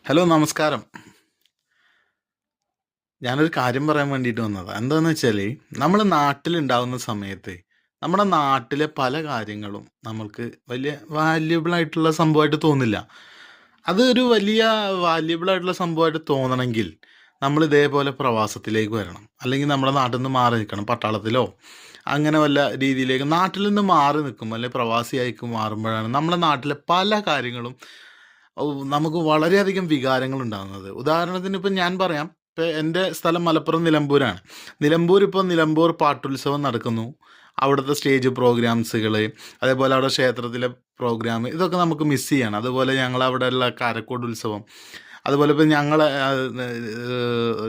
Hello നമസ്കാരം. ഞാനൊരു കാര്യം പറയാൻ വേണ്ടിയിട്ട് വന്നതാ. എന്താന്ന് വെച്ചാല്, നമ്മള് നാട്ടിലുണ്ടാവുന്ന സമയത്ത്, നമ്മുടെ നാട്ടിലെ പല കാര്യങ്ങളും നമ്മൾക്ക് വലിയ വാല്യുബിൾ ആയിട്ടുള്ള സംഭവമായിട്ട് തോന്നില്ല. അത് ഒരു വലിയ വാല്യുബിൾ ആയിട്ടുള്ള സംഭവമായിട്ട് തോന്നണമെങ്കിൽ, നമ്മൾ ഇതേപോലെ പ്രവാസത്തിലേക്ക് വരണം. അല്ലെങ്കിൽ നമ്മുടെ നാട്ടിൽ നിന്ന് മാറി നിൽക്കണം. പട്ടാളത്തിലോ അങ്ങനെ വല്ല രീതിയിലേക്ക് നാട്ടിൽ നിന്ന് മാറി നിൽക്കും, അല്ലെങ്കിൽ പ്രവാസിയായിക്ക് മാറുമ്പോഴാണ് നമ്മുടെ നാട്ടിലെ പല കാര്യങ്ങളും നമുക്ക് വളരെയധികം വികാരങ്ങൾ ഉണ്ടാകുന്നത്. ഉദാഹരണത്തിന് ഇപ്പം ഞാൻ പറയാം. ഇപ്പം എൻ്റെ സ്ഥലം മലപ്പുറം നിലമ്പൂരാണ്. നിലമ്പൂർ ഇപ്പോൾ നിലമ്പൂർ പാട്ടുത്സവം നടക്കുന്നു. അവിടുത്തെ സ്റ്റേജ് പ്രോഗ്രാംസുകൾ, അതേപോലെ അവിടെ ക്ഷേത്രത്തിലെ പ്രോഗ്രാം, ഇതൊക്കെ നമുക്ക് മിസ് ചെയ്യണം. അതുപോലെ ഞങ്ങളവിടെയുള്ള കാരക്കോട് ഉത്സവം, അതുപോലെ ഇപ്പം ഞങ്ങളെ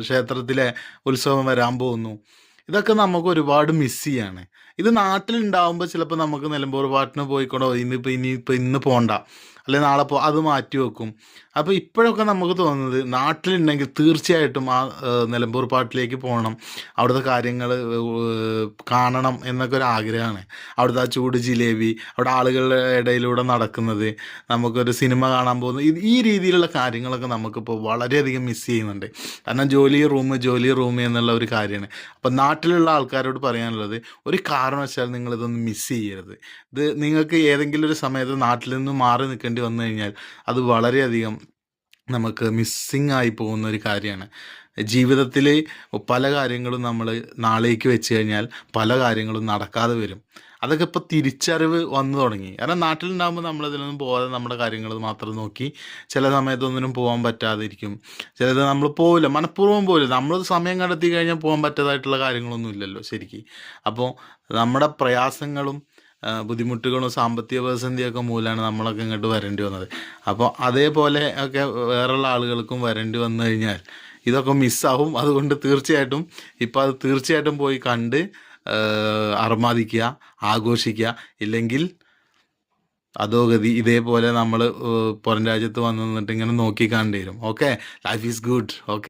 ക്ഷേത്രത്തിലെ ഉത്സവം വരാൻ പോകുന്നു. ഇതൊക്കെ നമുക്ക് ഒരുപാട് മിസ് ചെയ്യാണ്. ഇത് നാട്ടിലുണ്ടാവുമ്പോൾ ചിലപ്പോൾ നമുക്ക് നിലമ്പൂർ പാട്ടിന് പോയിക്കോടോ, ഇന്ന് പോണ്ട, അല്ലെങ്കിൽ നാളെ അത് മാറ്റി വെക്കും. അപ്പോൾ ഇപ്പോഴൊക്കെ നമുക്ക് തോന്നുന്നത് നാട്ടിലുണ്ടെങ്കിൽ തീർച്ചയായിട്ടും ആ നിലമ്പൂർ പാട്ടിലേക്ക് പോകണം, അവിടുത്തെ കാര്യങ്ങൾ കാണണം എന്നൊക്കെ ഒരു ആഗ്രഹമാണ്. അവിടുത്തെ ആ ചൂട് ജിലേബി, അവിടെ ആളുകളുടെ ഇടയിലൂടെ നടക്കുന്നത്, നമുക്കൊരു സിനിമ കാണാൻ പോകുന്നത്, ഈ രീതിയിലുള്ള കാര്യങ്ങളൊക്കെ നമുക്കിപ്പോൾ വളരെയധികം മിസ് ചെയ്യുന്നുണ്ട്. കാരണം ജോലി റൂം എന്നുള്ള ഒരു കാര്യമാണ്. അപ്പം നാട്ടിലുള്ള ആൾക്കാരോട് പറയാനുള്ളത്, ഒരു കാരണവശാൽ നിങ്ങളിതൊന്ന് മിസ് ചെയ്യരുത്. ഇത് നിങ്ങൾക്ക് ഏതെങ്കിലും ഒരു സമയത്ത് നാട്ടിൽ നിന്ന് മാറി നിൽക്കേണ്ടി വന്നു കഴിഞ്ഞാൽ അത് വളരെയധികം നമുക്ക് മിസ്സിങ് ആയി പോകുന്ന ഒരു കാര്യമാണ്. ജീവിതത്തിൽ പല കാര്യങ്ങളും നമ്മൾ നാളേക്ക് വെച്ച് കഴിഞ്ഞാൽ പല കാര്യങ്ങളും നടക്കാതെ വരും. അതൊക്കെ ഇപ്പോൾ തിരിച്ചറിവ് വന്നു തുടങ്ങി. കാരണം നാട്ടിലുണ്ടാകുമ്പോൾ നമ്മളിതിലൊന്നും പോകാതെ നമ്മുടെ കാര്യങ്ങൾ മാത്രം നോക്കി ചില സമയത്തൊന്നിനും പോകാൻ പറ്റാതിരിക്കും. ചിലത് നമ്മൾ പോവില്ല, മനഃപൂർവ്വം പോവില്ല. നമ്മൾ സമയം കണ്ടെത്തി കഴിഞ്ഞാൽ പോകാൻ പറ്റാതായിട്ടുള്ള കാര്യങ്ങളൊന്നും ഇല്ലല്ലോ ശരിക്കും. അപ്പോൾ നമ്മുടെ പ്രയാസങ്ങളും ബുദ്ധിമുട്ടുകളും സാമ്പത്തിക പ്രതിസന്ധിയൊക്കെ മൂലമാണ് നമ്മളൊക്കെ ഇങ്ങോട്ട് വരേണ്ടി വന്നത്. അപ്പോൾ അതേപോലെ ഒക്കെ വേറെയുള്ള ആളുകൾക്കും വരേണ്ടി വന്നു കഴിഞ്ഞാൽ ഇതൊക്കെ മിസ്സാവും. അതുകൊണ്ട് തീർച്ചയായിട്ടും ഇപ്പോൾ അത് തീർച്ചയായിട്ടും പോയി കണ്ട് അർമാദിക്കുക, ആഘോഷിക്കുക. ഇല്ലെങ്കിൽ അധോഗതി. ഇതേപോലെ നമ്മൾ പുറം രാജ്യത്ത് വന്ന് നിന്നിട്ട് ഇങ്ങനെ നോക്കി കണ്ടു വരും. Okay, life is good. Okay.